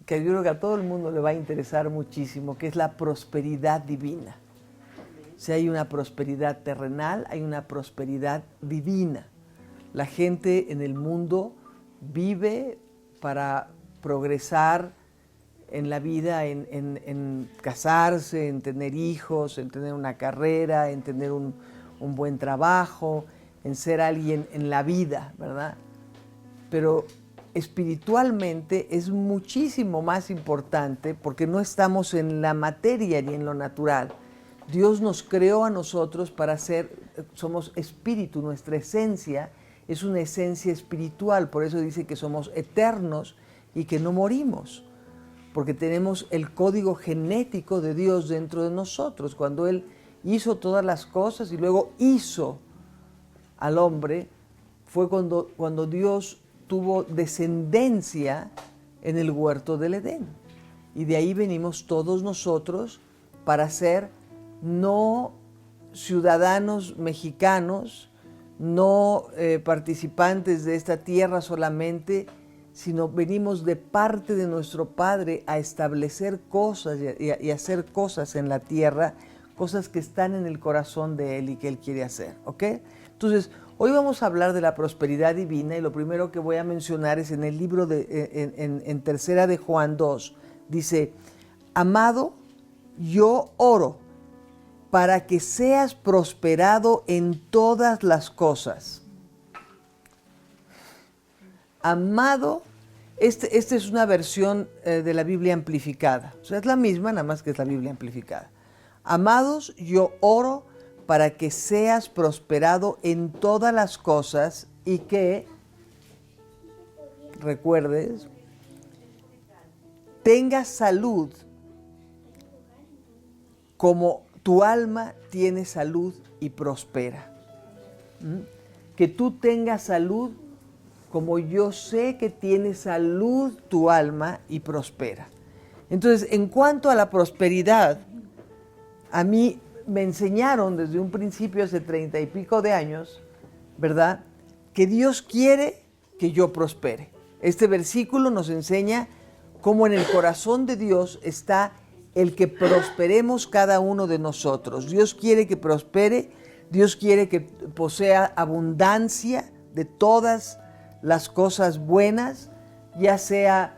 que yo creo que a todo el mundo le va a interesar muchísimo, que es la prosperidad divina. Si hay una prosperidad terrenal, hay una prosperidad divina. La gente en el mundo vive para progresar en la vida, en casarse, en tener hijos, en tener una carrera, en tener un buen trabajo, en ser alguien en la vida, ¿verdad? Pero espiritualmente es muchísimo más importante porque no estamos en la materia ni en lo natural. Dios nos creó a nosotros para ser, somos espíritu, nuestra esencia es una esencia espiritual, por eso dice que somos eternos y que no morimos, porque tenemos el código genético de Dios dentro de nosotros. Cuando Él hizo todas las cosas y luego hizo al hombre, fue cuando Dios tuvo descendencia en el huerto del Edén. Y de ahí venimos todos nosotros para ser no ciudadanos mexicanos, no participantes de esta tierra solamente, sino venimos de parte de nuestro Padre a establecer cosas y hacer cosas en la tierra, cosas que están en el corazón de Él y que Él quiere hacer, ¿ok? Entonces, hoy vamos a hablar de la prosperidad divina y lo primero que voy a mencionar es en el libro en tercera de Juan 2, dice, amado, yo oro para que seas prosperado en todas las cosas. Amado, esta es una versión de la Biblia amplificada. O sea, es la misma, nada más que es la Biblia amplificada. Amados, yo oro para que seas prosperado en todas las cosas y que, recuerdes, tengas salud como tu alma tiene salud y prospera. Que tú tengas salud como yo sé que tiene salud tu alma y prospera. Entonces, en cuanto a la prosperidad, a mí me enseñaron desde un principio, hace 30 y pico de años, ¿verdad?, que Dios quiere que yo prospere. Este versículo nos enseña cómo en el corazón de Dios está el que prosperemos cada uno de nosotros. Dios quiere que prospere, Dios quiere que posea abundancia de todas las cosas buenas, ya sea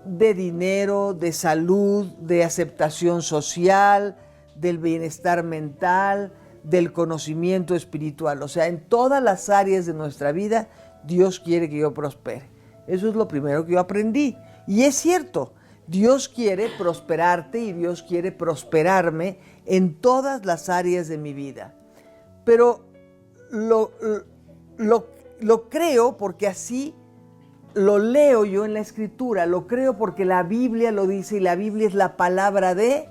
de dinero, de salud, de aceptación social, del bienestar mental, del conocimiento espiritual. O sea, en todas las áreas de nuestra vida, Dios quiere que yo prospere. Eso es lo primero que yo aprendí. Y es cierto, Dios quiere prosperarte y Dios quiere prosperarme en todas las áreas de mi vida. Pero lo creo porque así lo leo yo en la Escritura, lo creo porque la Biblia lo dice y la Biblia es la palabra de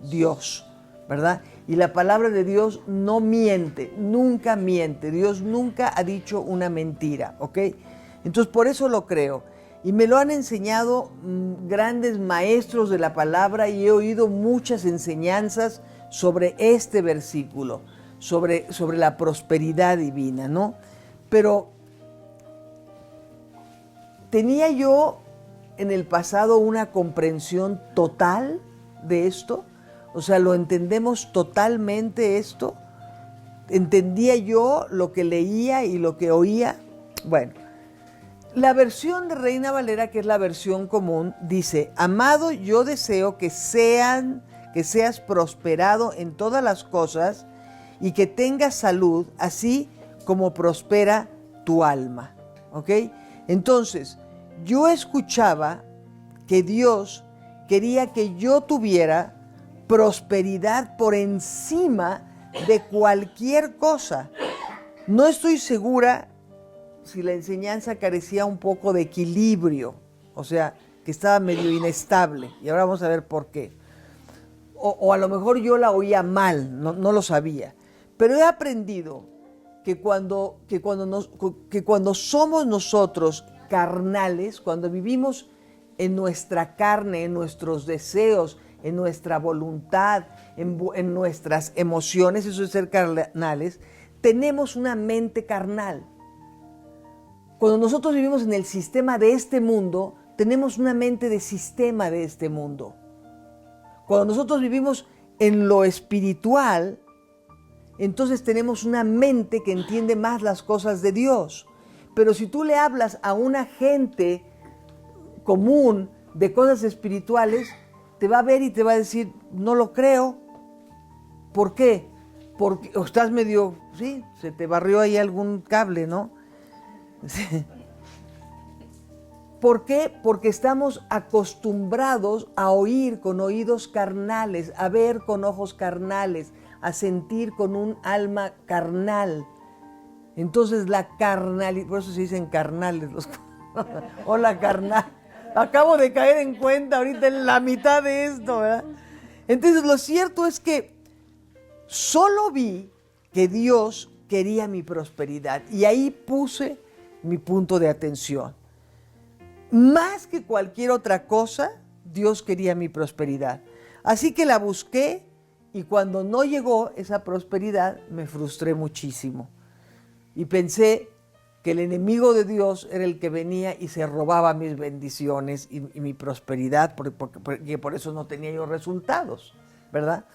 Dios, ¿verdad? Y la palabra de Dios no miente, nunca miente. Dios nunca ha dicho una mentira, ¿ok? Entonces por eso lo creo. Y me lo han enseñado grandes maestros de la palabra y he oído muchas enseñanzas sobre este versículo, sobre la prosperidad divina, ¿no? Pero ¿tenía yo en el pasado una comprensión total de esto? O sea, ¿lo entendemos totalmente esto? ¿Entendía yo lo que leía y lo que oía? Bueno, la versión de Reina Valera, que es la versión común, dice, amado, yo deseo que seas prosperado en todas las cosas y que tengas salud, así como prospera tu alma. ¿Ok? Entonces, yo escuchaba que Dios quería que yo tuviera prosperidad por encima de cualquier cosa. No estoy segura si la enseñanza carecía un poco de equilibrio, o sea, que estaba medio inestable, y ahora vamos a ver por qué. O a lo mejor yo la oía mal, no lo sabía, pero he aprendido que cuando somos nosotros carnales, cuando vivimos en nuestra carne, en nuestros deseos, en nuestra voluntad, en nuestras emociones, eso es ser carnales, tenemos una mente carnal. Cuando nosotros vivimos en el sistema de este mundo, tenemos una mente de sistema de este mundo. Cuando nosotros vivimos en lo espiritual, entonces tenemos una mente que entiende más las cosas de Dios. Pero si tú le hablas a una gente común de cosas espirituales, te va a ver y te va a decir, no lo creo. ¿Por qué? Porque o estás medio, sí, se te barrió ahí algún cable, ¿no? Sí. ¿Por qué? Porque estamos acostumbrados a oír con oídos carnales, a ver con ojos carnales, a sentir con un alma carnal. Entonces la carnalidad, por eso se dicen carnales. Hola carnal, acabo de caer en cuenta ahorita en la mitad de esto, ¿verdad? Entonces lo cierto es que solo vi que Dios quería mi prosperidad y ahí puse mi punto de atención. Más que cualquier otra cosa, Dios quería mi prosperidad. Así que la busqué y cuando no llegó esa prosperidad me frustré muchísimo. Y pensé que el enemigo de Dios era el que venía y se robaba mis bendiciones y mi prosperidad, porque por eso no tenía yo resultados, ¿verdad?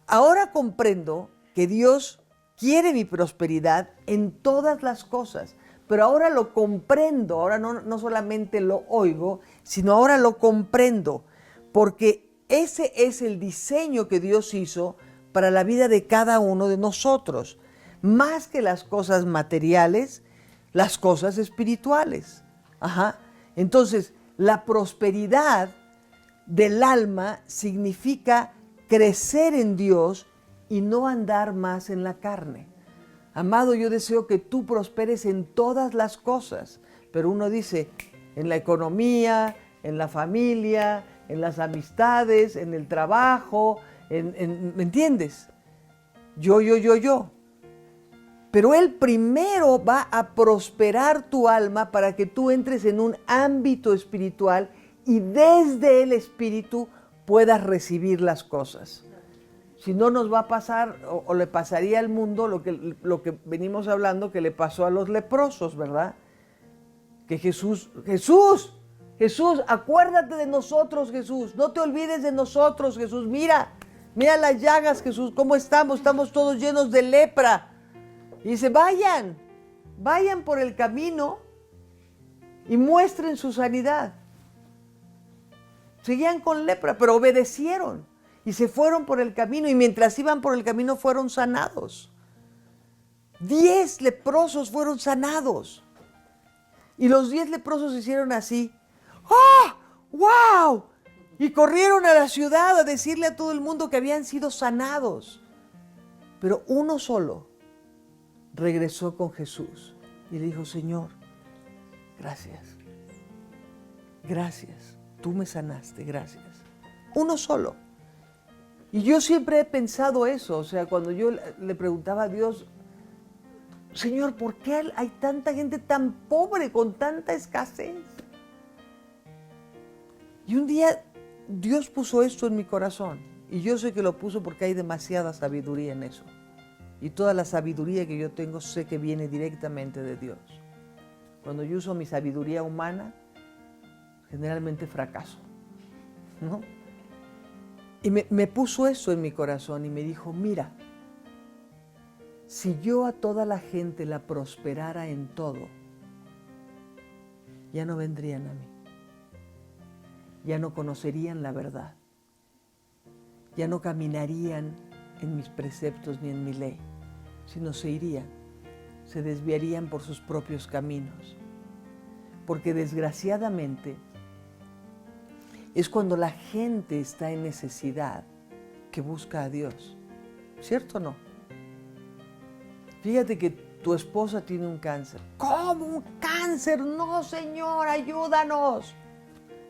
Ahora comprendo que Dios quiere mi prosperidad en todas las cosas, pero ahora lo comprendo, ahora no solamente lo oigo, sino ahora lo comprendo, porque ese es el diseño que Dios hizo para la vida de cada uno de nosotros. Más que las cosas materiales, las cosas espirituales. Ajá. Entonces, la prosperidad del alma significa crecer en Dios y no andar más en la carne. Amado, yo deseo que tú prosperes en todas las cosas, pero uno dice, en la economía, en la familia, en las amistades, en el trabajo, ¿me entiendes? Yo. Pero Él primero va a prosperar tu alma para que tú entres en un ámbito espiritual y desde el espíritu puedas recibir las cosas. Si no, nos va a pasar o le pasaría al mundo lo que venimos hablando que le pasó a los leprosos, ¿verdad? Que Jesús, acuérdate de nosotros, Jesús. No te olvides de nosotros, Jesús. Mira las llagas, Jesús, cómo estamos todos llenos de lepra. Y dice, vayan por el camino y muestren su sanidad. Seguían con lepra, pero obedecieron y se fueron por el camino y mientras iban por el camino fueron sanados. 10 leprosos fueron sanados. Y los 10 leprosos hicieron así. ¡Oh! ¡Wow! Y corrieron a la ciudad a decirle a todo el mundo que habían sido sanados. Pero uno solo regresó con Jesús y le dijo, Señor, gracias, tú me sanaste, gracias. Uno solo. Y yo siempre he pensado eso, o sea, cuando yo le preguntaba a Dios, Señor, ¿por qué hay tanta gente tan pobre con tanta escasez? Y un día Dios puso esto en mi corazón, y yo sé que lo puso porque hay demasiada sabiduría en eso. Y toda la sabiduría que yo tengo sé que viene directamente de Dios. Cuando yo uso mi sabiduría humana, generalmente fracaso, ¿no? Y me puso eso en mi corazón y me dijo, mira, si yo a toda la gente la prosperara en todo, ya no vendrían a mí. Ya no conocerían la verdad. Ya no caminarían en mis preceptos ni en mi ley, sino se irían, se desviarían por sus propios caminos. Porque desgraciadamente es cuando la gente está en necesidad que busca a Dios. ¿Cierto o no? Fíjate que tu esposa tiene un cáncer. ¿Cómo un cáncer? No, Señor, ayúdanos.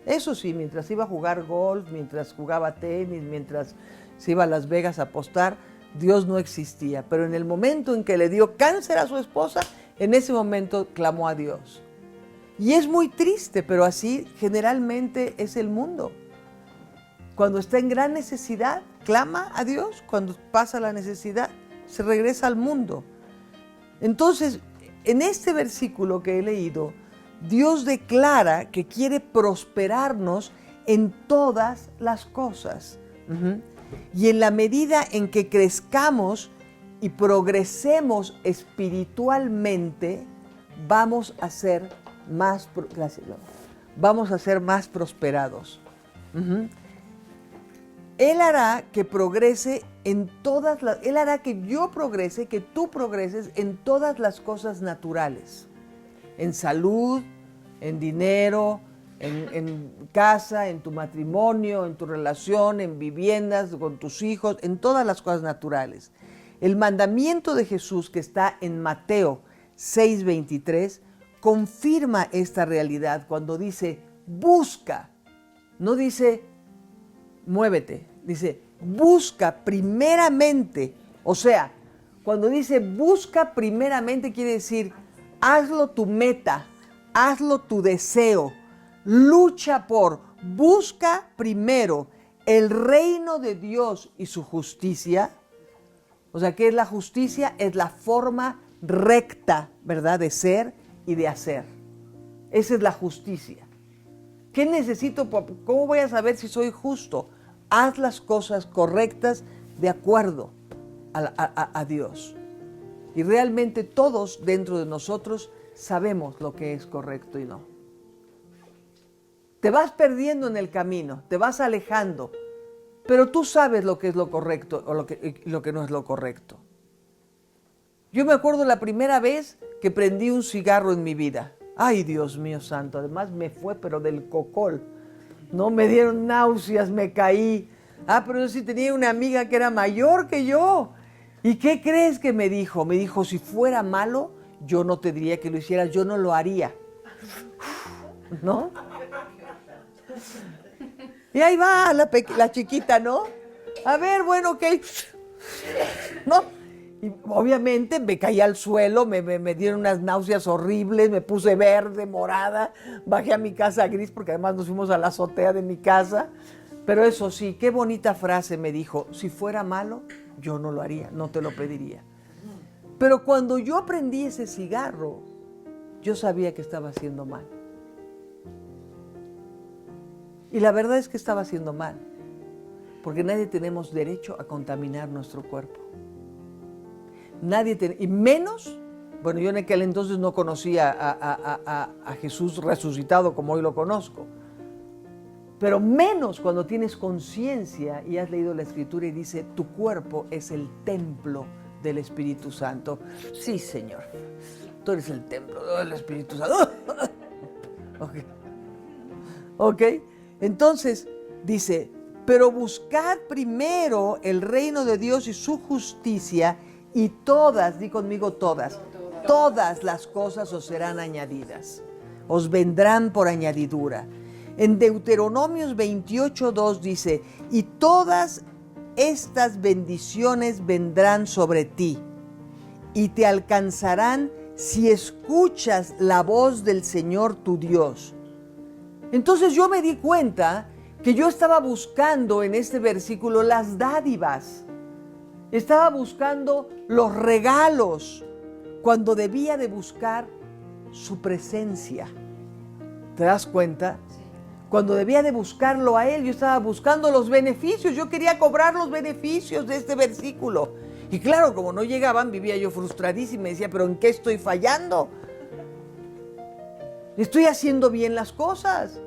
Eso sí, mientras iba a jugar golf, mientras jugaba tenis, mientras se iba a Las Vegas a apostar, Dios no existía. Pero en el momento en que le dio cáncer a su esposa, en ese momento clamó a Dios. Y es muy triste, pero así generalmente es el mundo. Cuando está en gran necesidad, clama a Dios. Cuando pasa la necesidad, se regresa al mundo. Entonces, en este versículo que he leído, Dios declara que quiere prosperarnos en todas las cosas. Y en la medida en que crezcamos y progresemos espiritualmente, vamos a ser más, vamos a ser más prosperados. Él hará que progrese en todas las, Él hará que yo progrese, que tú progreses en todas las cosas naturales. En salud, en dinero, en casa, en tu matrimonio, en tu relación, en viviendas, con tus hijos, en todas las cosas naturales. El mandamiento de Jesús que está en Mateo 6:23 confirma esta realidad cuando dice, busca, no dice, muévete, dice, busca primeramente. O sea, cuando dice busca primeramente quiere decir, hazlo tu meta, hazlo tu deseo, lucha por, busca primero el reino de Dios y su justicia. O sea, ¿qué es la justicia? Es la forma recta, ¿verdad?, de ser y de hacer. Esa es la justicia. ¿Qué necesito? ¿Cómo voy a saber si soy justo? Haz las cosas correctas de acuerdo a Dios. Y realmente todos dentro de nosotros sabemos lo que es correcto y no. Te vas perdiendo en el camino, te vas alejando, pero tú sabes lo que es lo correcto o lo que no es lo correcto. Yo me acuerdo la primera vez que prendí un cigarro en mi vida. Ay, Dios mío santo, además me fue pero del cocol. No, me dieron náuseas, me caí. Pero yo sí tenía una amiga que era mayor que yo. ¿Y qué crees que me dijo? Me dijo, si fuera malo, yo no te diría que lo hicieras, yo no lo haría. ¿No? Y ahí va la chiquita, ¿no? A ver, bueno, ok. ¿No? Y obviamente me caí al suelo, me dieron unas náuseas horribles, me puse verde, morada, bajé a mi casa gris porque además nos fuimos a la azotea de mi casa. Pero eso sí, qué bonita frase me dijo, si fuera malo, yo no lo haría, no te lo pediría. Pero cuando yo prendí ese cigarro, yo sabía que estaba haciendo mal. Y la verdad es que estaba haciendo mal, porque nadie tenemos derecho a contaminar nuestro cuerpo. Y menos, bueno, yo en aquel entonces no conocía a Jesús resucitado como hoy lo conozco, pero menos cuando tienes conciencia y has leído la Escritura y dice, tu cuerpo es el templo del Espíritu Santo. Sí, Señor, tú eres el templo del Espíritu Santo. Ok, entonces dice, pero buscad primero el reino de Dios y su justicia y todas, di conmigo todas las cosas os serán añadidas, os vendrán por añadidura. En Deuteronomios 28:2 dice, y todas estas bendiciones vendrán sobre ti y te alcanzarán si escuchas la voz del Señor tu Dios. Entonces yo me di cuenta que yo estaba buscando en este versículo las dádivas, estaba buscando los regalos cuando debía de buscar su presencia. ¿Te das cuenta? Cuando debía de buscarlo a Él, yo estaba buscando los beneficios, yo quería cobrar los beneficios de este versículo. Y claro, como no llegaban, vivía yo frustradísima y me decía, ¿pero en qué estoy fallando? ¿Estoy haciendo bien las cosas?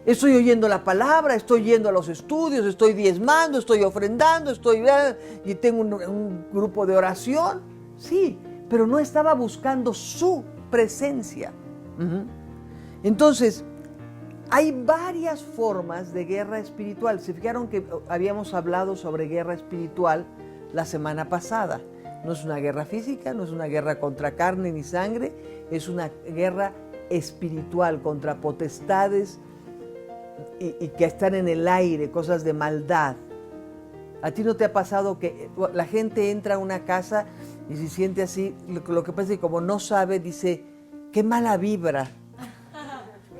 Estoy oyendo la palabra, estoy yendo a los estudios, estoy diezmando, estoy ofrendando, y tengo un grupo de oración. Sí, pero no estaba buscando su presencia. Entonces, hay varias formas de guerra espiritual. Se fijaron que habíamos hablado sobre guerra espiritual la semana pasada. No es una guerra física, no es una guerra contra carne ni sangre, es una guerra espiritual contra potestades y que están en el aire, cosas de maldad. ¿A ti no te ha pasado que la gente entra a una casa y se siente así? Lo que pasa es que como no sabe, dice, qué mala vibra,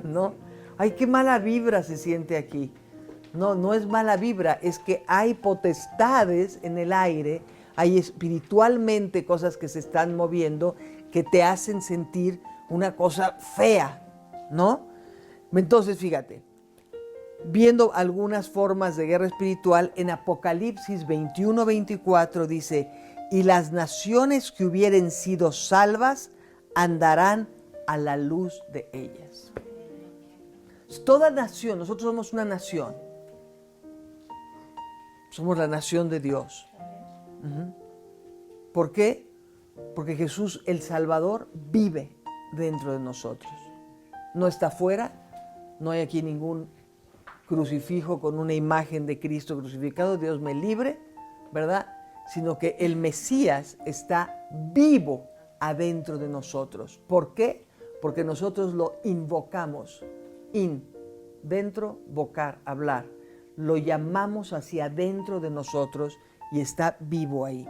¿no? Ay, qué mala vibra se siente aquí. No, no es mala vibra, es que hay potestades en el aire, hay espiritualmente cosas que se están moviendo que te hacen sentir una cosa fea, ¿no? Entonces, fíjate, viendo algunas formas de guerra espiritual, en Apocalipsis 21-24 dice, y las naciones que hubieren sido salvas andarán a la luz de ellas. Toda nación, nosotros somos una nación. Somos la nación de Dios. ¿Por qué? Porque Jesús, el Salvador, vive dentro de nosotros. No está afuera, no hay aquí ningún crucifijo con una imagen de Cristo crucificado, Dios me libre, ¿verdad? Sino que el Mesías está vivo adentro de nosotros. ¿Por qué? Porque nosotros lo invocamos. Dentro, vocar, hablar. Lo llamamos hacia adentro de nosotros y está vivo ahí.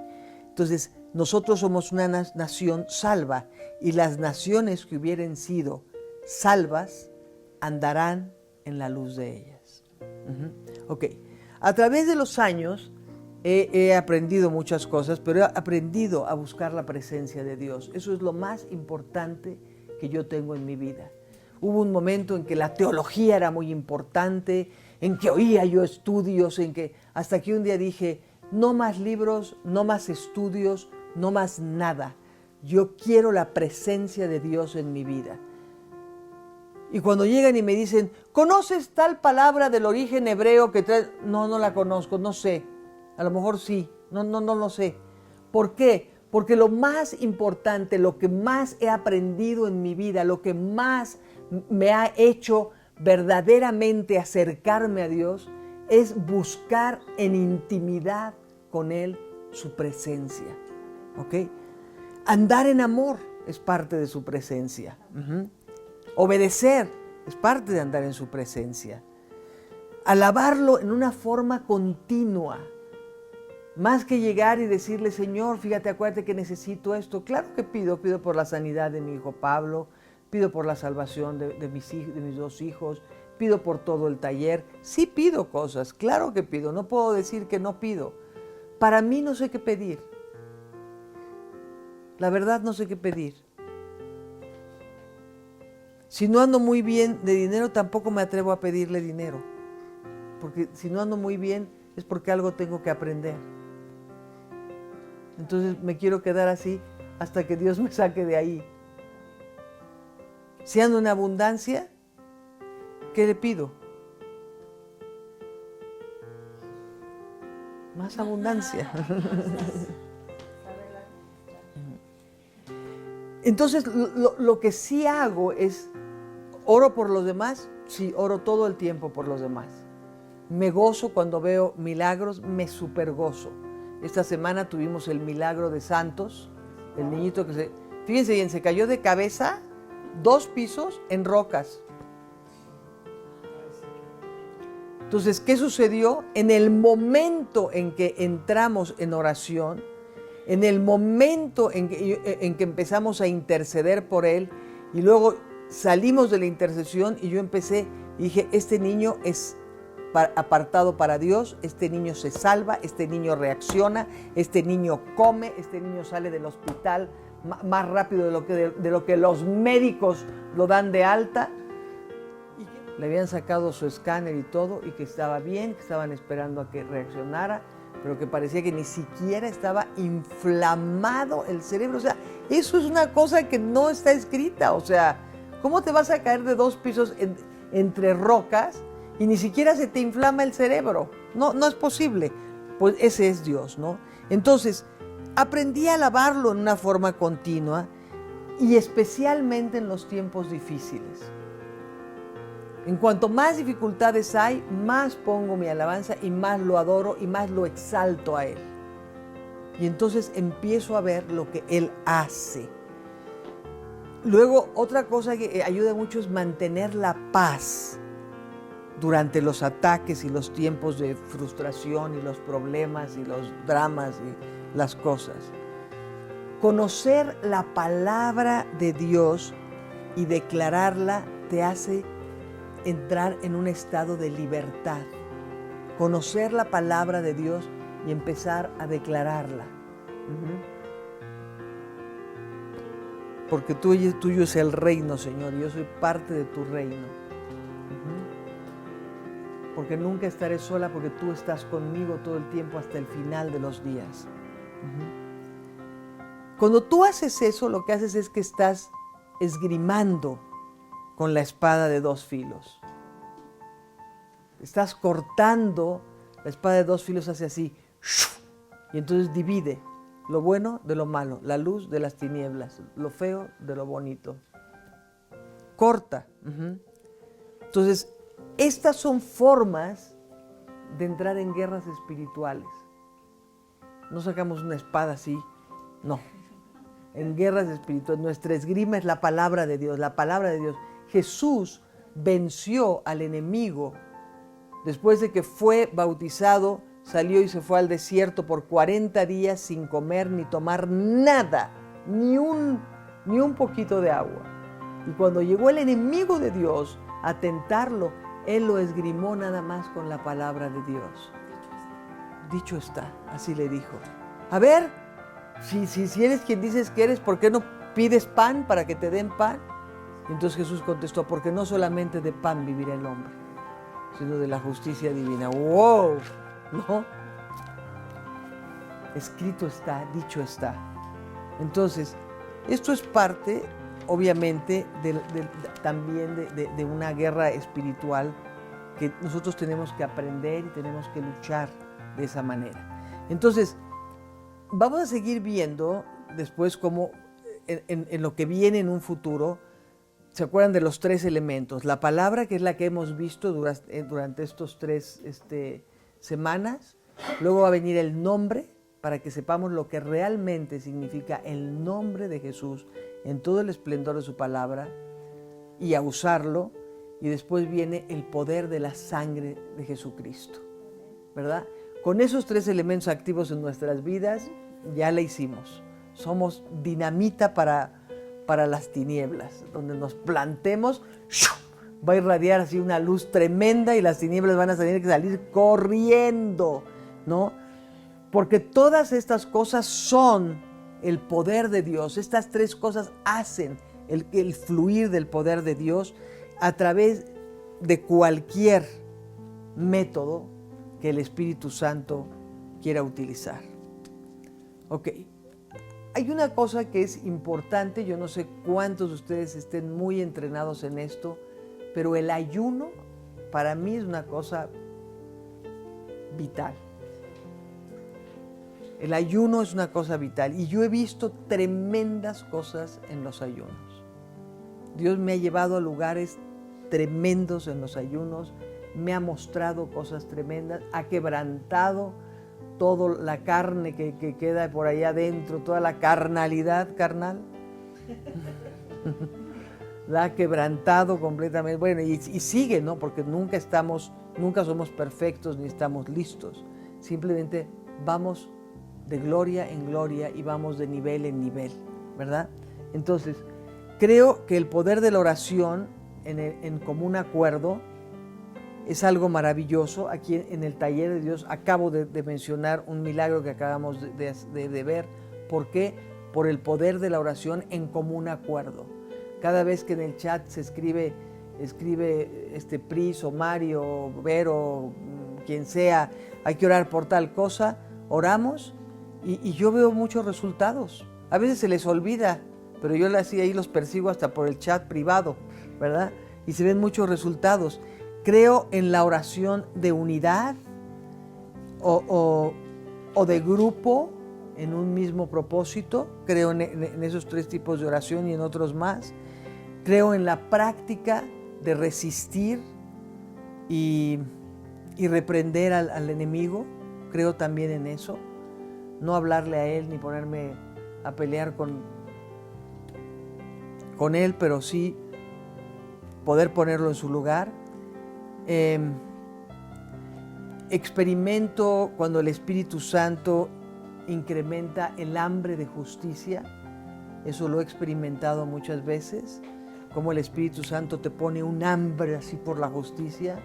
Entonces, nosotros somos una nación salva y las naciones que hubieren sido salvas andarán en la luz de ellas. Ok. A través de los años he aprendido muchas cosas, pero he aprendido a buscar la presencia de Dios. Eso es lo más importante que yo tengo en mi vida. Hubo un momento en que la teología era muy importante, en que oía yo estudios, hasta que un día dije, no más libros, no más estudios, no más nada. Yo quiero la presencia de Dios en mi vida. Y cuando llegan y me dicen, ¿conoces tal palabra del origen hebreo que trae? No, no la conozco, no sé. A lo mejor sí, no lo sé. ¿Por qué? Porque lo más importante, lo que más he aprendido en mi vida, lo que más me ha hecho verdaderamente acercarme a Dios, es buscar en intimidad con Él su presencia. ¿Ok? Andar en amor es parte de su presencia. Obedecer es parte de andar en su presencia. Alabarlo en una forma continua. Más que llegar y decirle, Señor, fíjate, acuérdate que necesito esto. Claro que pido por la sanidad de mi hijo Pablo, pido por la salvación de mis dos hijos, pido por todo el taller. Sí pido cosas, claro que pido, no puedo decir que no pido. Para mí no sé qué pedir. La verdad no sé qué pedir. Si no ando muy bien de dinero, tampoco me atrevo a pedirle dinero. Porque si no ando muy bien, es porque algo tengo que aprender. Entonces me quiero quedar así hasta que Dios me saque de ahí. Si ando en abundancia, ¿qué le pido? Más abundancia. Entonces lo que sí hago es, oro por los demás, sí, oro todo el tiempo por los demás. Me gozo cuando veo milagros, me supergozo. Esta semana tuvimos el milagro de Santos, el niñito que fíjense bien, se cayó de cabeza 2 pisos en rocas. Entonces, ¿qué sucedió? En el momento en que entramos en oración, en el momento en que empezamos a interceder por él, y luego salimos de la intercesión y yo empecé y dije, este niño es apartado para Dios, este niño se salva, este niño reacciona, este niño come, este niño sale del hospital más rápido de lo que los médicos lo dan de alta. Le habían sacado su escáner y todo, y que estaba bien, que estaban esperando a que reaccionara, pero que parecía que ni siquiera estaba inflamado el cerebro. O sea, eso es una cosa que no está escrita. O sea, ¿cómo te vas a caer de 2 pisos entre rocas y ni siquiera se te inflama el cerebro? No es posible. Pues ese es Dios, ¿no? Entonces, aprendí a alabarlo en una forma continua y especialmente en los tiempos difíciles. En cuanto más dificultades hay, más pongo mi alabanza y más lo adoro y más lo exalto a Él. Y entonces empiezo a ver lo que Él hace. Luego, otra cosa que ayuda mucho es mantener la paz durante los ataques y los tiempos de frustración y los problemas y los dramas y las cosas. Conocer la palabra de Dios y declararla te hace entrar en un estado de libertad. Conocer la palabra de Dios y empezar a declararla. porque tuyo es el reino, Señor, y yo soy parte de tu reino. Porque nunca estaré sola, porque tú estás conmigo todo el tiempo hasta el final de los días. Cuando tú haces eso, lo que haces es que estás esgrimando con la espada de dos filos. Estás cortando, la espada de dos filos hace así, y entonces divide lo bueno de lo malo, la luz de las tinieblas, lo feo de lo bonito. Corta. Entonces, estas son formas de entrar en guerras espirituales. No sacamos una espada así, no. En guerras espirituales, nuestra esgrima es la palabra de Dios, la palabra de Dios. Jesús venció al enemigo después de que fue bautizado, salió y se fue al desierto por 40 días sin comer ni tomar nada, ni un poquito de agua. Y cuando llegó el enemigo de Dios a tentarlo, él lo esgrimó nada más con la palabra de Dios. Dicho está, así le dijo. A ver, si eres quien dices que eres, ¿por qué no pides pan para que te den pan? Y entonces Jesús contestó, porque no solamente de pan vivirá el hombre, sino de la justicia divina. ¡Wow! ¿No? Escrito está, dicho está. Entonces, esto es parte, obviamente, también de una guerra espiritual que nosotros tenemos que aprender y tenemos que luchar de esa manera. Entonces, vamos a seguir viendo después cómo en lo que viene en un futuro, ¿se acuerdan de los tres elementos? La palabra, que es la que hemos visto durante estos tres semanas. Luego va a venir el nombre, para que sepamos lo que realmente significa el nombre de Jesús en todo el esplendor de su palabra y a usarlo. Y después viene el poder de la sangre de Jesucristo, ¿verdad? Con esos tres elementos activos en nuestras vidas, ya la hicimos. Somos dinamita para las tinieblas. Donde nos plantemos, va a irradiar así una luz tremenda y las tinieblas van a tener que salir corriendo, ¿no? Porque todas estas cosas son el poder de Dios. Estas tres cosas hacen el fluir del poder de Dios a través de cualquier método que el Espíritu Santo quiera utilizar. Ok. Hay una cosa que es importante, yo no sé cuántos de ustedes estén muy entrenados en esto, pero el ayuno para mí es una cosa vital. El ayuno es una cosa vital y yo he visto tremendas cosas en los ayunos. Dios me ha llevado a lugares tremendos en los ayunos, me ha mostrado cosas tremendas, ha quebrantado toda la carne que queda por allá adentro, toda la carnalidad carnal. La ha quebrantado completamente. Bueno, y sigue, ¿no? Porque nunca somos perfectos ni estamos listos. Simplemente vamos de gloria en gloria y vamos de nivel en nivel, ¿verdad? Entonces, creo que el poder de la oración en común acuerdo es algo maravilloso. Aquí en el taller de Dios acabo de mencionar un milagro que acabamos de ver. ¿Por qué? Por el poder de la oración en común acuerdo. Cada vez que en el chat se escribe Pris o Mario o Vero, quien sea, hay que orar por tal cosa, oramos y yo veo muchos resultados. A veces se les olvida, pero yo ahí los persigo hasta por el chat privado, ¿verdad? Y se ven muchos resultados. Creo en la oración de unidad o de grupo en un mismo propósito. Creo en esos tres tipos de oración y en otros más. Creo en la práctica de resistir y reprender al enemigo. Creo también en eso. No hablarle a él ni ponerme a pelear con él, pero sí poder ponerlo en su lugar. Experimento cuando el Espíritu Santo incrementa el hambre de justicia. Eso lo he experimentado muchas veces, como el Espíritu Santo te pone un hambre así por la justicia.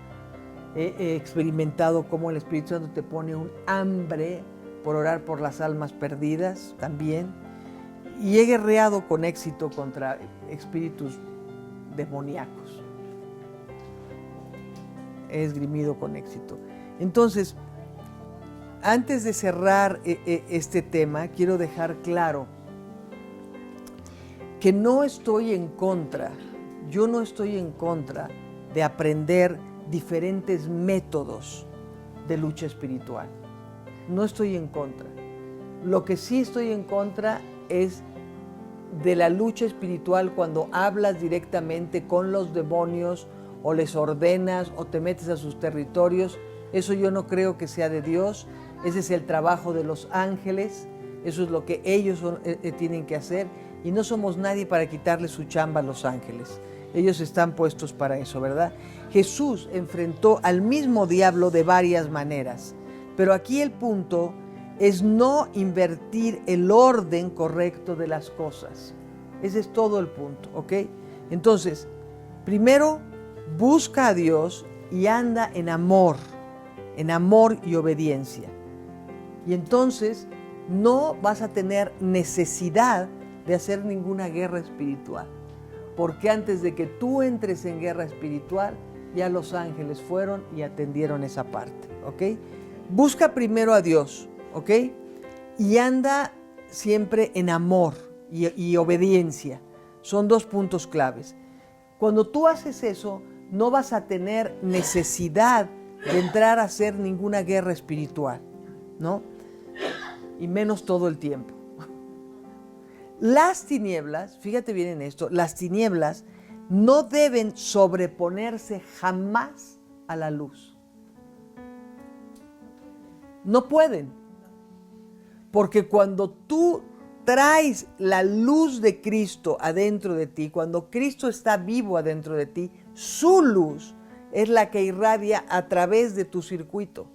He experimentado cómo el Espíritu Santo te pone un hambre por orar por las almas perdidas también. y he guerreado con éxito contra espíritus demoníacos. He esgrimido con éxito. Entonces, antes de cerrar este tema, quiero dejar claro que no estoy en contra, yo no estoy en contra de aprender diferentes métodos de lucha espiritual. No estoy en contra. Lo que sí estoy en contra es de la lucha espiritual cuando hablas directamente con los demonios o les ordenas o te metes a sus territorios. Eso yo no creo que sea de Dios. Ese es el trabajo de los ángeles. Eso es lo que ellos tienen que hacer. Y no somos nadie para quitarle su chamba a los ángeles. Ellos están puestos para eso, ¿verdad? Jesús enfrentó al mismo diablo de varias maneras. Pero aquí el punto es no invertir el orden correcto de las cosas. Ese es todo el punto, ¿ok? Entonces, primero busca a Dios y anda en amor y obediencia. Y entonces no vas a tener necesidad de hacer ninguna guerra espiritual. Porque antes de que tú entres en guerra espiritual, ya los ángeles fueron y atendieron esa parte, ¿ok? Busca primero a Dios, ¿ok? Y anda siempre en amor y obediencia. Son dos puntos claves. Cuando tú haces eso, no vas a tener necesidad de entrar a hacer ninguna guerra espiritual, ¿no? Y menos todo el tiempo. Las tinieblas, fíjate bien en esto, las tinieblas no deben sobreponerse jamás a la luz. No pueden. Porque cuando tú traes la luz de Cristo adentro de ti, cuando Cristo está vivo adentro de ti, su luz es la que irradia a través de tu circuito,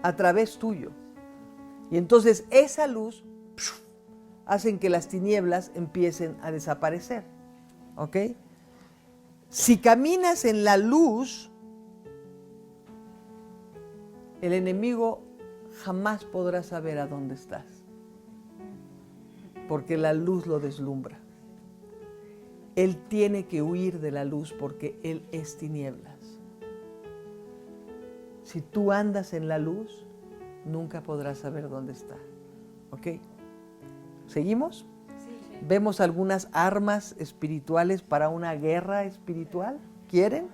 a través tuyo. Y entonces esa luz hacen que las tinieblas empiecen a desaparecer, ¿ok? Si caminas en la luz, el enemigo jamás podrá saber a dónde estás, porque la luz lo deslumbra. Él tiene que huir de la luz porque él es tinieblas. Si tú andas en la luz, nunca podrás saber dónde está, ¿ok? ¿Seguimos? Sí. Vemos algunas armas espirituales para una guerra espiritual. ¿Quieren?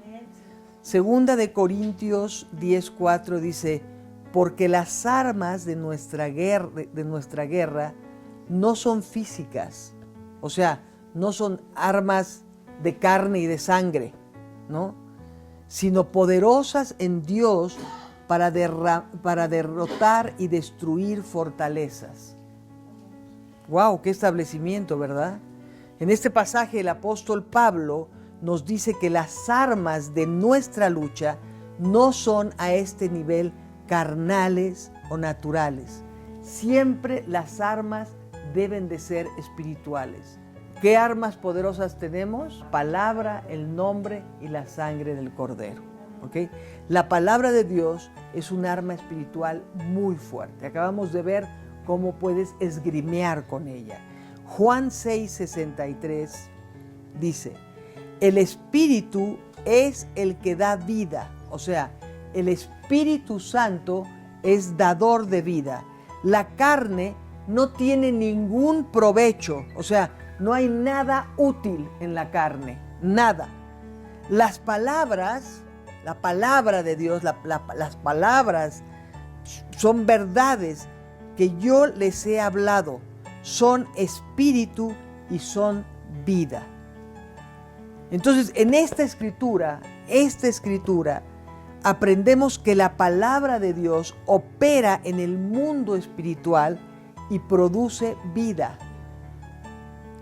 Segunda de Corintios 10:4 dice, porque las armas de nuestra guerra no son físicas, o sea, no son armas de carne y de sangre, ¿no? Sino poderosas en Dios para derrotar y destruir fortalezas. ¡Wow! ¡Qué establecimiento!, ¿verdad? En este pasaje el apóstol Pablo nos dice que las armas de nuestra lucha no son a este nivel carnales o naturales. Siempre las armas deben de ser espirituales. ¿Qué armas poderosas tenemos? Palabra, el nombre y la sangre del Cordero. ¿Okay? La palabra de Dios es un arma espiritual muy fuerte. Acabamos de ver cómo puedes esgrimear con ella. Juan 6:63 dice, el Espíritu es el que da vida, o sea, el Espíritu Santo es dador de vida. La carne no tiene ningún provecho, o sea, no hay nada útil en la carne, nada. Las palabras, la palabra de Dios, las palabras son verdades que yo les he hablado, son espíritu y son vida. Entonces, en esta escritura, aprendemos que la palabra de Dios opera en el mundo espiritual y produce vida.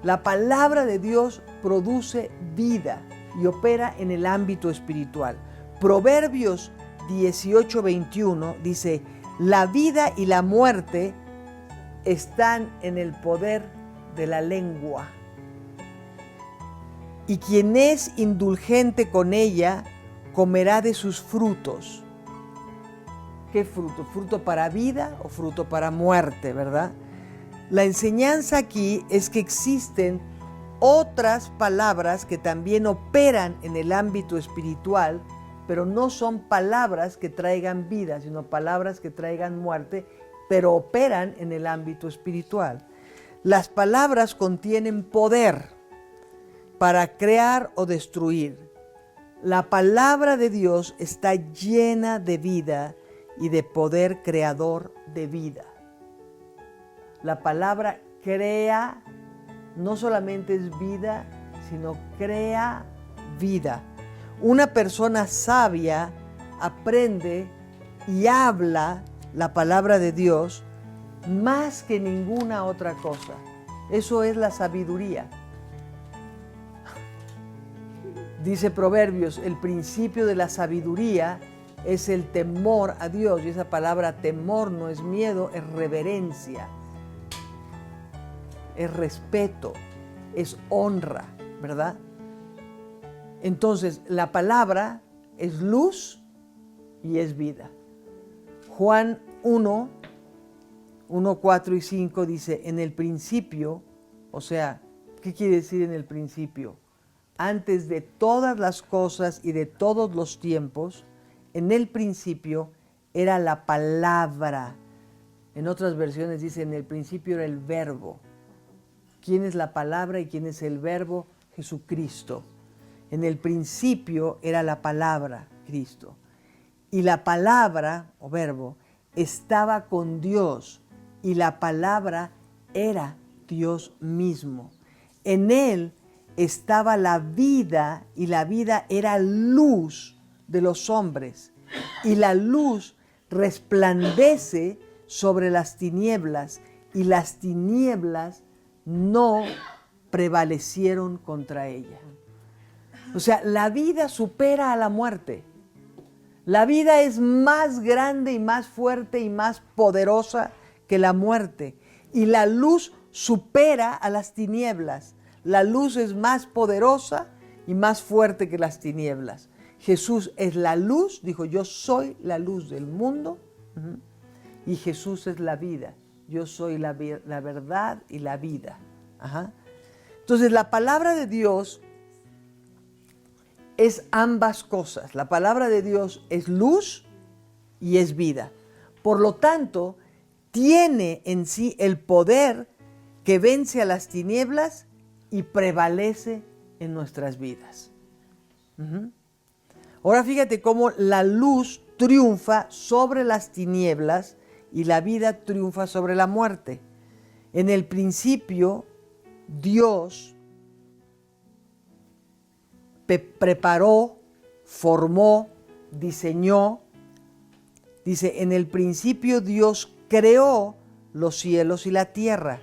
La palabra de Dios produce vida y opera en el ámbito espiritual. Proverbios 18:21 dice, la vida y la muerte están en el poder de la lengua. Y quien es indulgente con ella, comerá de sus frutos. ¿Qué fruto? ¿Fruto para vida o fruto para muerte, verdad? La enseñanza aquí es que existen otras palabras que también operan en el ámbito espiritual, pero no son palabras que traigan vida, sino palabras que traigan muerte, pero operan en el ámbito espiritual. Las palabras contienen poder para crear o destruir. La palabra de Dios está llena de vida y de poder creador de vida. La palabra crea, no solamente es vida, sino crea vida. Una persona sabia aprende y habla la palabra de Dios más que ninguna otra cosa. Eso es la sabiduría. Dice Proverbios, el principio de la sabiduría es el temor a Dios. Y esa palabra temor no es miedo, es reverencia, es respeto, es honra, ¿verdad? Entonces, la palabra es luz y es vida. Juan 1, 4 y 5 dice, en el principio, o sea, ¿qué quiere decir en el principio? Antes de todas las cosas y de todos los tiempos, en el principio era la palabra. En otras versiones dice, en el principio era el verbo. ¿Quién es la palabra y quién es el verbo? Jesucristo. En el principio era la palabra, Cristo. Y la palabra, o verbo, estaba con Dios. Y la palabra era Dios mismo. En Él estaba la vida, y la vida era luz de los hombres. Y la luz resplandece sobre las tinieblas, y las tinieblas no prevalecieron contra ella. O sea, la vida supera a la muerte. La vida es más grande y más fuerte y más poderosa que la muerte. Y la luz supera a las tinieblas. La luz es más poderosa y más fuerte que las tinieblas. Jesús es la luz, dijo, yo soy la luz del mundo. Y Jesús es la vida. Yo soy la verdad y la vida. Entonces, la palabra de Dios es ambas cosas. La palabra de Dios es luz y es vida. Por lo tanto, tiene en sí el poder que vence a las tinieblas y prevalece en nuestras vidas. Ahora fíjate cómo la luz triunfa sobre las tinieblas y la vida triunfa sobre la muerte. En el principio, Dios preparó, formó, diseñó. Dice, en el principio Dios creó los cielos y la tierra.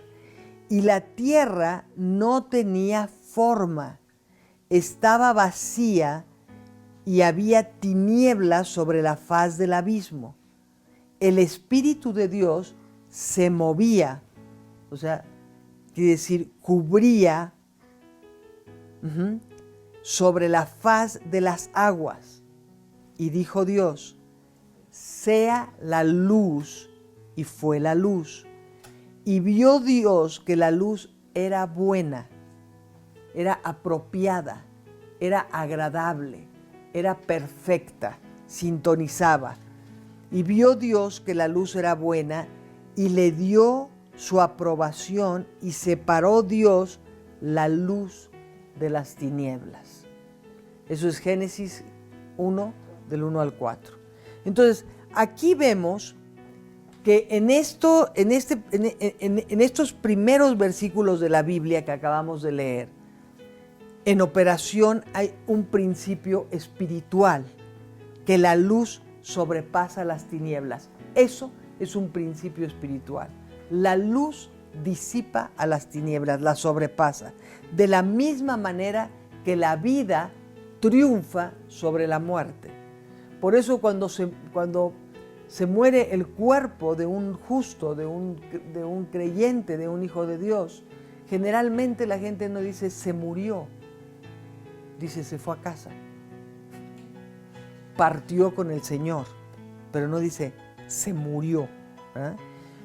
Y la tierra no tenía forma, estaba vacía y había tinieblas sobre la faz del abismo. El Espíritu de Dios se movía, o sea, quiere decir, cubría sobre la faz de las aguas. Y dijo Dios, sea la luz, y fue la luz. Y vio Dios que la luz era buena, era apropiada, era agradable, era perfecta, sintonizaba. Y vio Dios que la luz era buena y le dio su aprobación y separó Dios la luz de las tinieblas. Eso es Génesis 1, del 1 al 4. Entonces, aquí vemos que en estos primeros versículos de la Biblia que acabamos de leer, en operación hay un principio espiritual, que la luz sobrepasa las tinieblas. Eso es un principio espiritual. La luz disipa a las tinieblas, las sobrepasa. De la misma manera que la vida triunfa sobre la muerte. Por eso cuando se muere el cuerpo de un justo, de un creyente, de un hijo de Dios, generalmente la gente no dice se murió, dice se fue a casa, partió con el Señor, pero no dice se murió.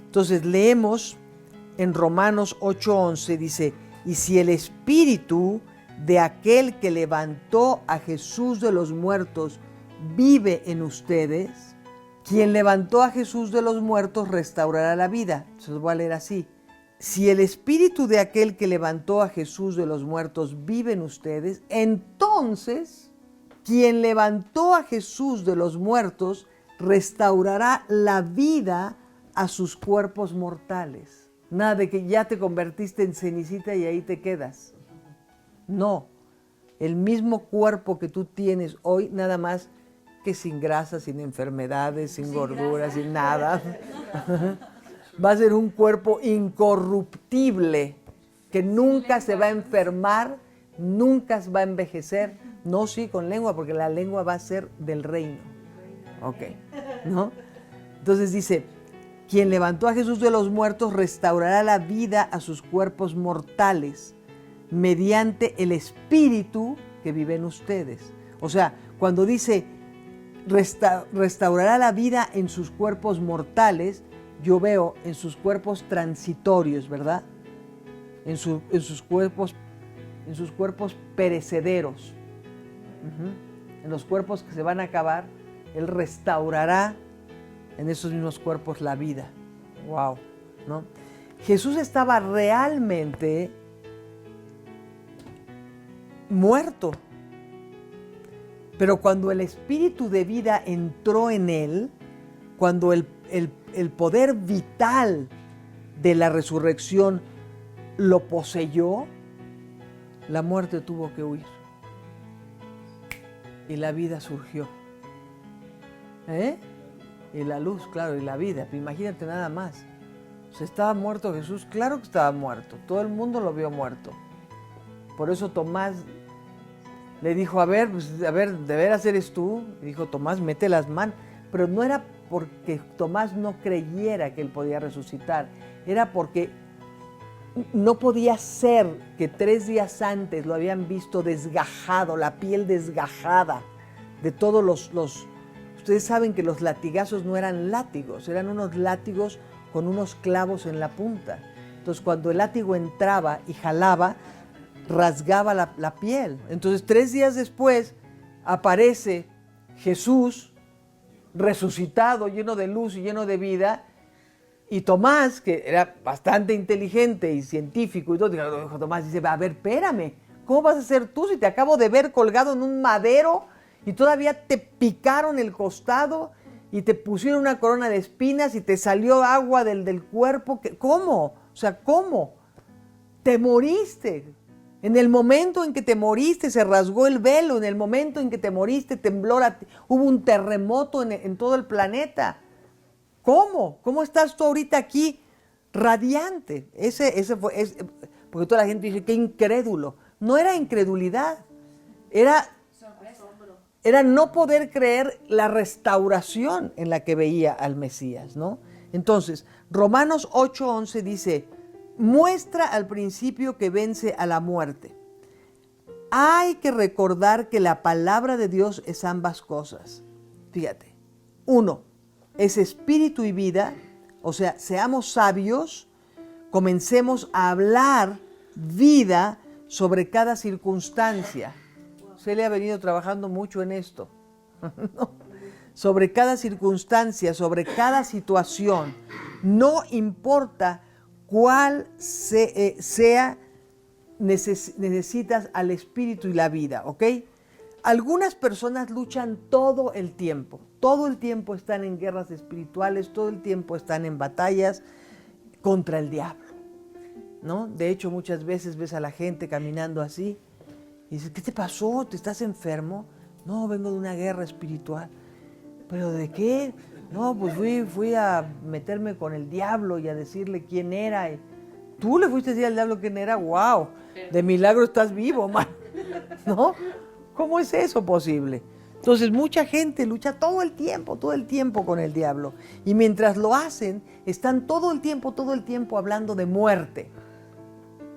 Entonces leemos en Romanos 8:11 dice, y si el espíritu de aquel que levantó a Jesús de los muertos vive en ustedes, quien levantó a Jesús de los muertos restaurará la vida. Se los voy a leer así. Si el espíritu de aquel que levantó a Jesús de los muertos vive en ustedes, entonces quien levantó a Jesús de los muertos restaurará la vida a sus cuerpos mortales. Nada de que ya te convertiste en cenicita y ahí te quedas. No, el mismo cuerpo que tú tienes hoy, nada más que sin grasa, sin enfermedades, sin gorduras, sin nada. Va a ser un cuerpo incorruptible, que nunca se va a enfermar, nunca va a envejecer. No, sí, con lengua, porque la lengua va a ser del reino. Ok, ¿no? Entonces dice, quien levantó a Jesús de los muertos restaurará la vida a sus cuerpos mortales mediante el Espíritu que vive en ustedes. O sea, cuando dice restaurará la vida en sus cuerpos mortales, yo veo en sus cuerpos transitorios, ¿verdad? En sus cuerpos perecederos. En los cuerpos que se van a acabar, Él restaurará en esos mismos cuerpos la vida. ¡Wow! ¿No? Jesús estaba realmente muerto. Pero cuando el espíritu de vida entró en Él, cuando el poder vital de la resurrección lo poseyó, la muerte tuvo que huir. Y la vida surgió. Y la luz, claro, y la vida. Imagínate nada más. O sea, ¿estaba muerto Jesús? Claro que estaba muerto. Todo el mundo lo vio muerto. Por eso Tomás le dijo, a ver, ¿de veras eres tú? Y dijo, Tomás, mete las manos. Pero no era porque Tomás no creyera que él podía resucitar. Era porque no podía ser que 3 días antes lo habían visto desgajado, la piel desgajada de todos los... Ustedes saben que los latigazos no eran látigos, eran unos látigos con unos clavos en la punta. Entonces, cuando el látigo entraba y jalaba, rasgaba la piel. Entonces, 3 días después, aparece Jesús resucitado, lleno de luz y lleno de vida, y Tomás, que era bastante inteligente y científico, y todo, dijo Tomás, dice, a ver, espérame, ¿cómo vas a ser tú si te acabo de ver colgado en un madero y todavía te picaron el costado y te pusieron una corona de espinas y te salió agua del cuerpo? ¿Cómo? O sea, ¿cómo? Te moriste. En el momento en que te moriste se rasgó el velo, en el momento en que te moriste tembló, hubo un terremoto en todo el planeta. ¿Cómo? ¿Cómo estás tú ahorita aquí radiante? Porque toda la gente dice, qué incrédulo. No era incredulidad, era no poder creer la restauración en la que veía al Mesías, ¿no? Entonces, Romanos 8:11 dice, muestra al principio que vence a la muerte. Hay que recordar que la palabra de Dios es ambas cosas. Fíjate, 1, es espíritu y vida, o sea, seamos sabios, comencemos a hablar vida sobre cada circunstancia. Se le ha venido trabajando mucho en esto, ¿no? Sobre cada circunstancia, sobre cada situación, no importa cuál sea, necesitas al espíritu y la vida, ¿ok? Algunas personas luchan todo el tiempo están en guerras espirituales, todo el tiempo están en batallas contra el diablo, ¿no? De hecho, muchas veces ves a la gente caminando así y dices, ¿qué te pasó? ¿Te estás enfermo? No, vengo de una guerra espiritual. ¿Pero de qué? No, pues fui a meterme con el diablo y a decirle quién era. ¿Tú le fuiste a decir al diablo quién era? ¡Wow! De milagro estás vivo, man. ¿No? ¿Cómo es eso posible? Entonces, mucha gente lucha todo el tiempo con el diablo. Y mientras lo hacen, están todo el tiempo hablando de muerte.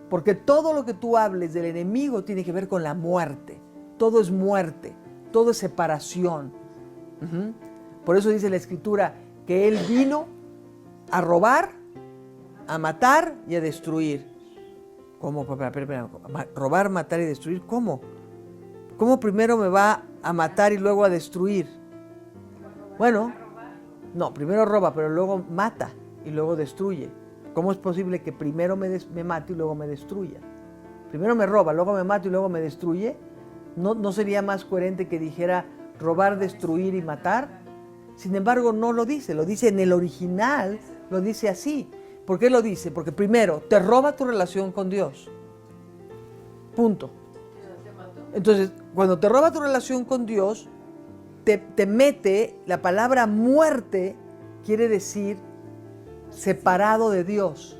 Porque todo lo que tú hables del enemigo tiene que ver con la muerte. Todo es muerte, todo es separación. Por eso dice la Escritura que Él vino a robar, a matar y a destruir. ¿Cómo? Espera. Robar, matar y destruir, ¿cómo? ¿Cómo primero me va a matar y luego a destruir? Bueno, no, primero roba, pero luego mata y luego destruye. ¿Cómo es posible que primero me mate y luego me destruya? Primero me roba, luego me mata y luego me destruye. ¿No sería más coherente que dijera robar, destruir y matar? Sin embargo, no lo dice en el original, lo dice así. ¿Por qué lo dice? Porque primero, te roba tu relación con Dios. Punto. Entonces, cuando te roba tu relación con Dios, te mete, la palabra muerte quiere decir separado de Dios.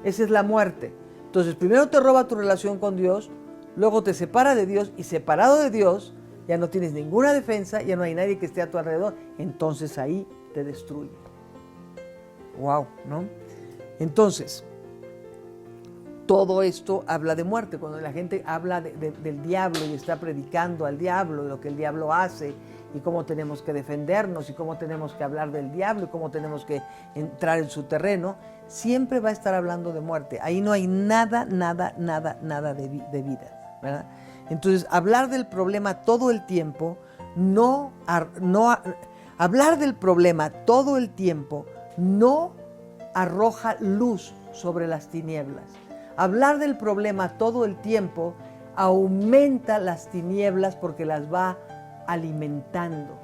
Esa es la muerte. Entonces, primero te roba tu relación con Dios, luego te separa de Dios y separado de Dios, ya no tienes ninguna defensa, ya no hay nadie que esté a tu alrededor, entonces ahí te destruye. Wow, ¿no? Entonces, todo esto habla de muerte. Cuando la gente habla del diablo y está predicando al diablo, de lo que el diablo hace y cómo tenemos que defendernos y cómo tenemos que hablar del diablo y cómo tenemos que entrar en su terreno, siempre va a estar hablando de muerte. Ahí no hay nada de vida, ¿verdad? Entonces, hablar del problema todo el tiempo, hablar del problema todo el tiempo no arroja luz sobre las tinieblas. Hablar del problema todo el tiempo aumenta las tinieblas porque las va alimentando.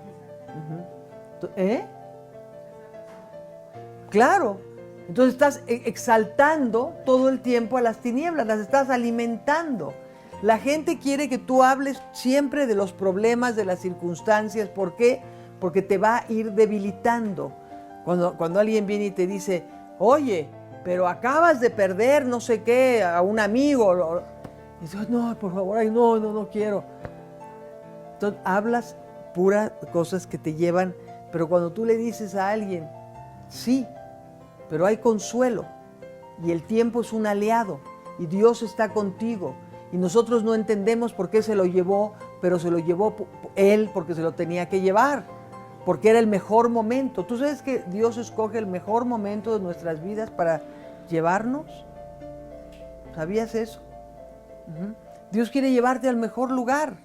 Claro. Entonces estás exaltando todo el tiempo a las tinieblas, las estás alimentando. La gente quiere que tú hables siempre de los problemas, de las circunstancias. ¿Por qué? Porque te va a ir debilitando. Cuando alguien viene y te dice, oye, pero acabas de perder no sé qué a un amigo. Y dices, no, por favor, ay, no quiero. Entonces hablas puras cosas que te llevan, pero cuando tú le dices a alguien, sí, pero hay consuelo y el tiempo es un aliado y Dios está contigo y nosotros no entendemos por qué se lo llevó, pero se lo llevó Él porque se lo tenía que llevar, porque era el mejor momento. ¿Tú sabes que Dios escoge el mejor momento de nuestras vidas para llevarnos? ¿Sabías eso? Dios quiere llevarte al mejor lugar,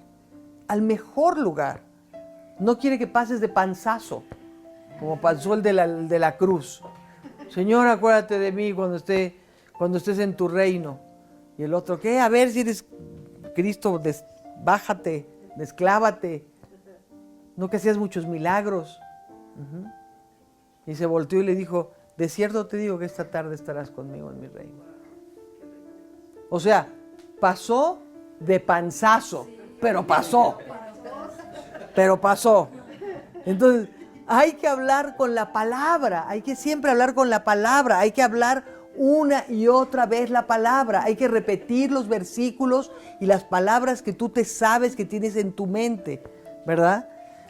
al mejor lugar. No quiere que pases de panzazo, como pasó el de la cruz. Señor, acuérdate de mí cuando estés en tu reino. Y el otro, ¿qué? A ver si eres Cristo, bájate, desclávate. No que hacías muchos milagros. Y se volteó y le dijo, de cierto te digo que esta tarde estarás conmigo en mi reino. O sea, pasó de panzazo, pero pasó. Pero pasó. Entonces, hay que hablar con la palabra, hay que siempre hablar con la palabra, hay que hablar una y otra vez la palabra, hay que repetir los versículos y las palabras que tú te sabes que tienes en tu mente, ¿verdad?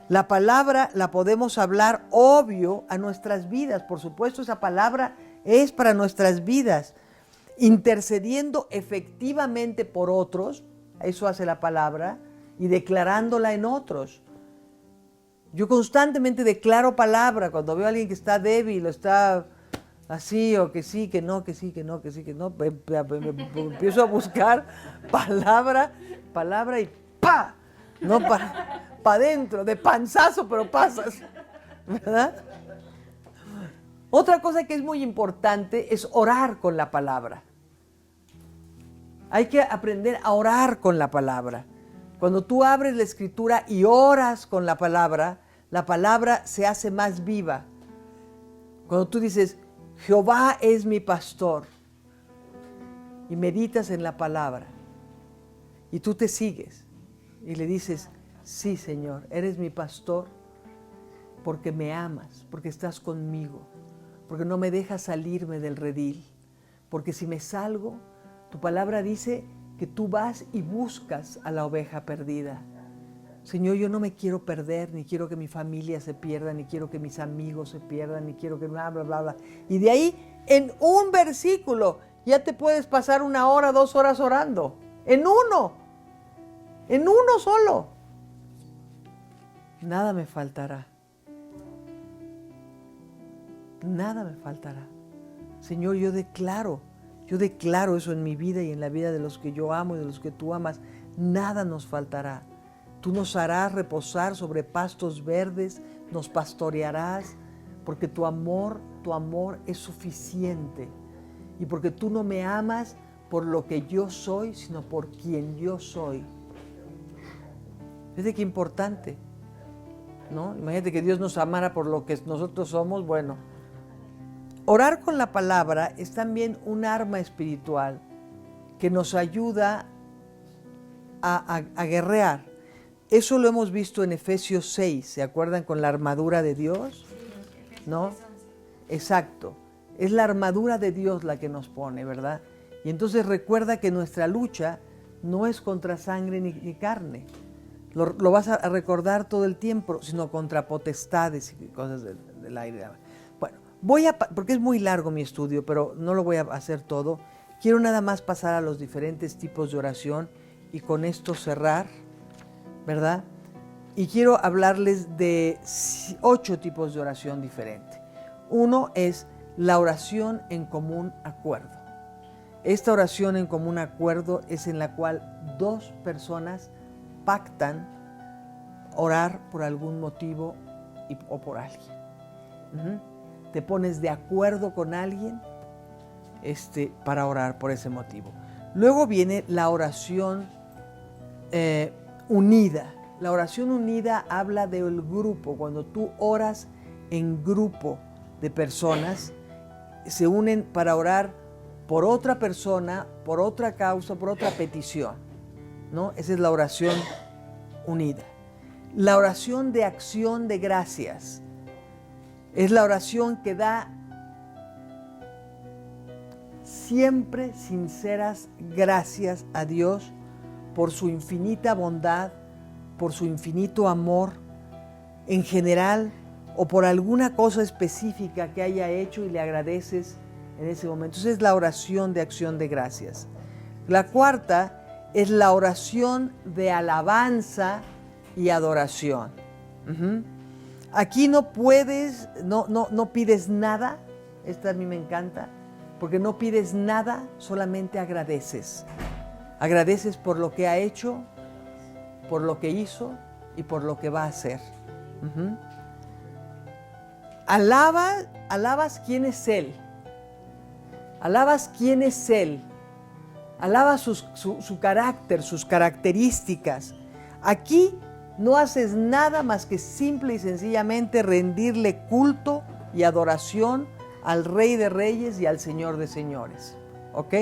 La palabra la podemos hablar, obvio, a nuestras vidas, por supuesto esa palabra es para nuestras vidas, intercediendo efectivamente por otros, eso hace la palabra, y declarándola en otros. Yo constantemente declaro palabra cuando veo a alguien que está débil o está así, o que sí, que no, que sí, que no, que sí, que no. Empiezo a buscar palabra y ¡pa! No para adentro, de panzazo, pero pasas, ¿verdad? Otra cosa que es muy importante es orar con la palabra. Hay que aprender a orar con la palabra. Cuando tú abres la escritura y oras con la palabra se hace más viva. Cuando tú dices, Jehová es mi pastor, y meditas en la palabra, y tú te sigues, y le dices, sí, Señor, eres mi pastor, porque me amas, porque estás conmigo, porque no me dejas salirme del redil, porque si me salgo, tu palabra dice que tú vas y buscas a la oveja perdida. Señor, yo no me quiero perder, ni quiero que mi familia se pierda, ni quiero que mis amigos se pierdan, ni quiero que bla, bla, bla, bla. Y de ahí, en un versículo, ya te puedes pasar 1 hora, 2 horas orando. En uno solo. Nada me faltará. Nada me faltará. Señor, yo declaro eso en mi vida y en la vida de los que yo amo y de los que tú amas. Nada nos faltará. Tú nos harás reposar sobre pastos verdes, nos pastorearás, porque tu amor es suficiente. Y porque tú no me amas por lo que yo soy, sino por quien yo soy. Fíjate qué importante, ¿no? Imagínate que Dios nos amara por lo que nosotros somos. Bueno, orar con la palabra es también un arma espiritual que nos ayuda a guerrear. Eso lo hemos visto en Efesios 6, ¿se acuerdan? Con la armadura de Dios, ¿no? Exacto, es la armadura de Dios la que nos pone, ¿verdad? Y entonces recuerda que nuestra lucha no es contra sangre ni carne. Lo vas a recordar todo el tiempo, sino contra potestades y cosas del aire. Bueno, porque es muy largo mi estudio, pero no lo voy a hacer todo. Quiero nada más pasar a los diferentes tipos de oración y con esto cerrar, ¿verdad? Y quiero hablarles de 8 tipos de oración diferentes. Uno es la oración en común acuerdo. Esta oración en común acuerdo es en la cual 2 personas pactan orar por algún motivo o por alguien. Te pones de acuerdo con alguien para orar por ese motivo. Luego viene la oración unida. La oración unida habla del grupo. Cuando tú oras en grupo de personas, se unen para orar por otra persona, por otra causa, por otra petición, ¿no? Esa es la oración unida. La oración de acción de gracias es la oración que da siempre sinceras gracias a Dios por su infinita bondad, por su infinito amor en general o por alguna cosa específica que haya hecho y le agradeces en ese momento. Esa es la oración de acción de gracias. La cuarta es la oración de alabanza y adoración. Aquí no pides nada. Esta a mí me encanta, porque no pides nada, solamente agradeces. Agradeces por lo que ha hecho, por lo que hizo y por lo que va a hacer. Alabas quién es Él. Alabas quién es Él. Alabas su carácter, sus características. Aquí no haces nada más que simple y sencillamente rendirle culto y adoración al Rey de Reyes y al Señor de Señores. ¿Ok?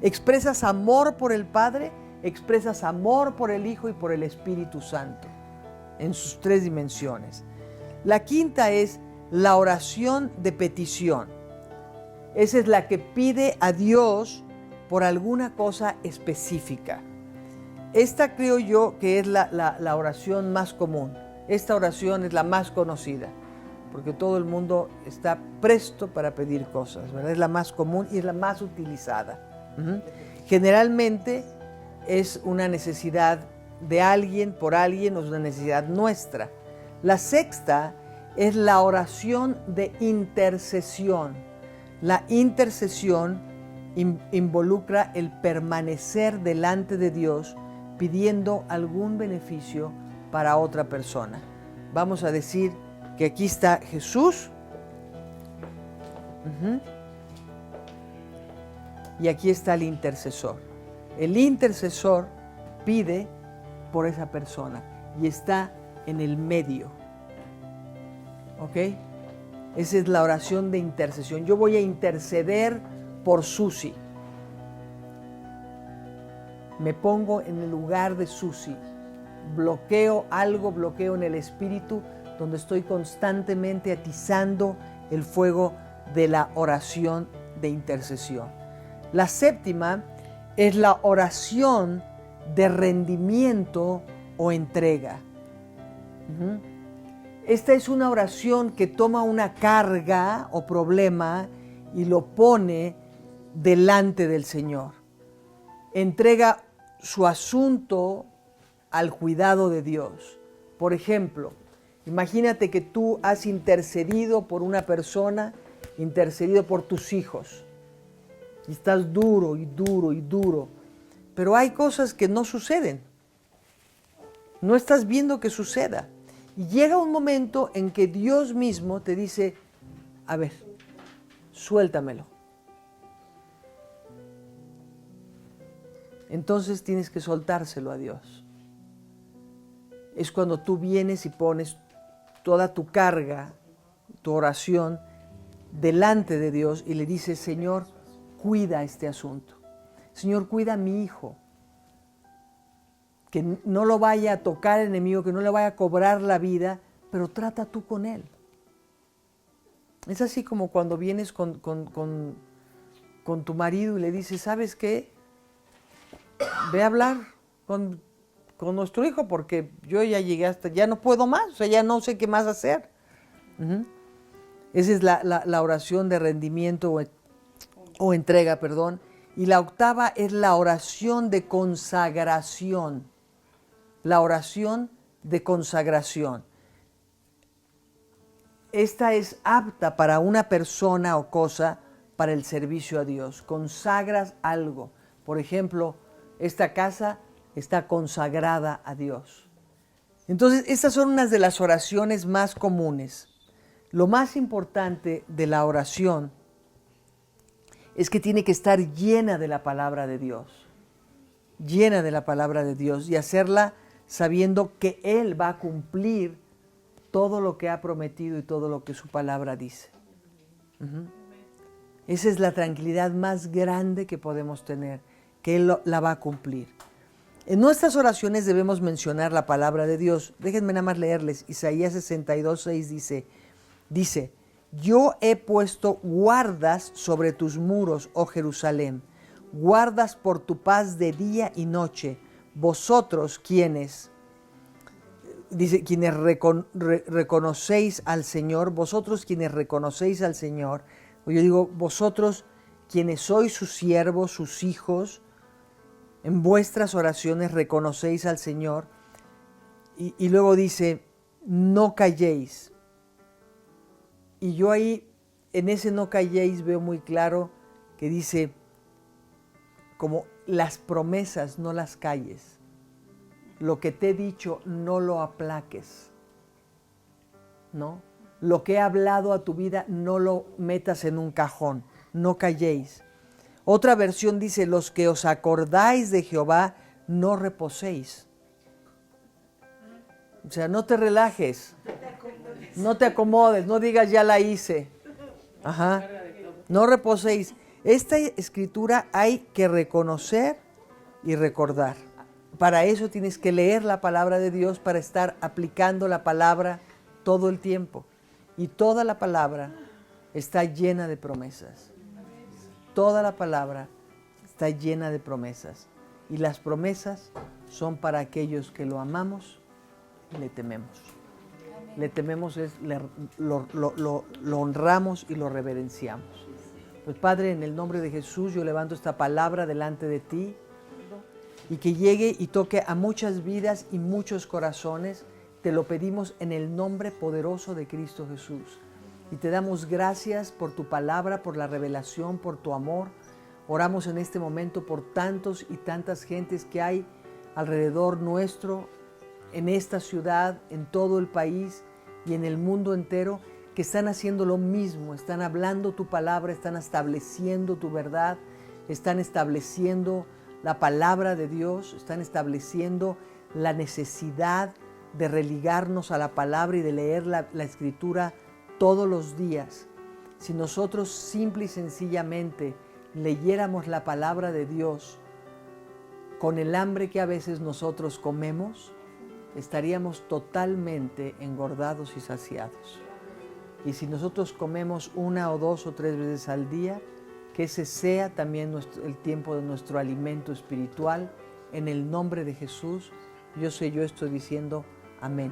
Expresas amor por el Padre, expresas amor por el Hijo y por el Espíritu Santo, en sus 3 dimensiones. La quinta es la oración de petición. Esa es la que pide a Dios por alguna cosa específica. Esta creo yo que es la oración más común. Esta oración es la más conocida, porque todo el mundo está presto para pedir cosas, ¿verdad? Es la más común y es la más utilizada. Generalmente es una necesidad de alguien, por alguien, o es una necesidad nuestra. La sexta es la oración de intercesión. La intercesión involucra el permanecer delante de Dios pidiendo algún beneficio para otra persona. Vamos a decir que aquí está Jesús. Y aquí está el intercesor. El intercesor pide por esa persona y está en el medio. ¿Ok? Esa es la oración de intercesión. Yo voy a interceder por Susi. Me pongo en el lugar de Susi. Bloqueo en el espíritu donde estoy constantemente atizando el fuego de la oración de intercesión. La séptima es la oración de rendimiento o entrega. Esta es una oración que toma una carga o problema y lo pone delante del Señor. Entrega su asunto al cuidado de Dios. Por ejemplo, imagínate que tú has intercedido por una persona intercedido por tus hijos. Y estás duro y duro y duro. Pero hay cosas que no suceden. No estás viendo que suceda. Y llega un momento en que Dios mismo te dice, a ver, suéltamelo. Entonces tienes que soltárselo a Dios. Es cuando tú vienes y pones toda tu carga, tu oración, delante de Dios y le dices, Señor, cuida este asunto. Señor, cuida a mi hijo. Que no lo vaya a tocar el enemigo, que no le vaya a cobrar la vida, pero trata tú con él. Es así como cuando vienes con tu marido y le dices, ¿sabes qué? Ve a hablar con nuestro hijo porque yo ya llegué hasta, ya no puedo más, o sea, ya no sé qué más hacer. Esa es la oración de rendimiento o entrega, perdón. Y la octava es la oración de consagración. La oración de consagración. Esta es apta para una persona o cosa para el servicio a Dios. Consagras algo. Por ejemplo, esta casa está consagrada a Dios. Entonces, estas son unas de las oraciones más comunes. Lo más importante de la oración es que tiene que estar llena de la palabra de Dios. Llena de la palabra de Dios y hacerla sabiendo que Él va a cumplir todo lo que ha prometido y todo lo que su palabra dice. Esa es la tranquilidad más grande que podemos tener, que Él la va a cumplir. En nuestras oraciones debemos mencionar la palabra de Dios. Déjenme nada más leerles. Isaías 62:6 dice, yo he puesto guardas sobre tus muros, oh Jerusalén, guardas por tu paz de día y noche. Vosotros quienes reconocéis al Señor, vosotros quienes reconocéis al Señor, o yo digo, vosotros quienes sois sus siervos, sus hijos, en vuestras oraciones reconocéis al Señor. Y luego dice, no calléis. Y yo ahí, en ese no calléis, veo muy claro que dice, como las promesas no las calles. Lo que te he dicho no lo aplaques, ¿no? Lo que he hablado a tu vida no lo metas en un cajón, no calléis. Otra versión dice, los que os acordáis de Jehová, no reposéis. O sea, no te relajes, no te acomodes, no digas ya la hice. Ajá. No reposéis. Esta escritura hay que reconocer y recordar. Para eso tienes que leer la palabra de Dios para estar aplicando la palabra todo el tiempo. Y toda la palabra está llena de promesas. Toda la palabra está llena de promesas. Y las promesas son para aquellos que lo amamos y le tememos. Le tememos, lo honramos y lo reverenciamos. Pues Padre, en el nombre de Jesús, yo levanto esta palabra delante de ti y que llegue y toque a muchas vidas y muchos corazones. Te lo pedimos en el nombre poderoso de Cristo Jesús. Y te damos gracias por tu palabra, por la revelación, por tu amor. Oramos en este momento por tantos y tantas gentes que hay alrededor nuestro, en esta ciudad, en todo el país y en el mundo entero, que están haciendo lo mismo, están hablando tu palabra, están estableciendo tu verdad, están estableciendo la palabra de Dios, están estableciendo la necesidad de religarnos a la palabra y de leer la Escritura todos los días. Si nosotros simple y sencillamente leyéramos la palabra de Dios con el hambre que a veces nosotros comemos, estaríamos totalmente engordados y saciados. Y si nosotros comemos 1 o 2 o 3 veces al día, que ese sea también el tiempo de nuestro alimento espiritual. En el nombre de Jesús, yo estoy diciendo amén.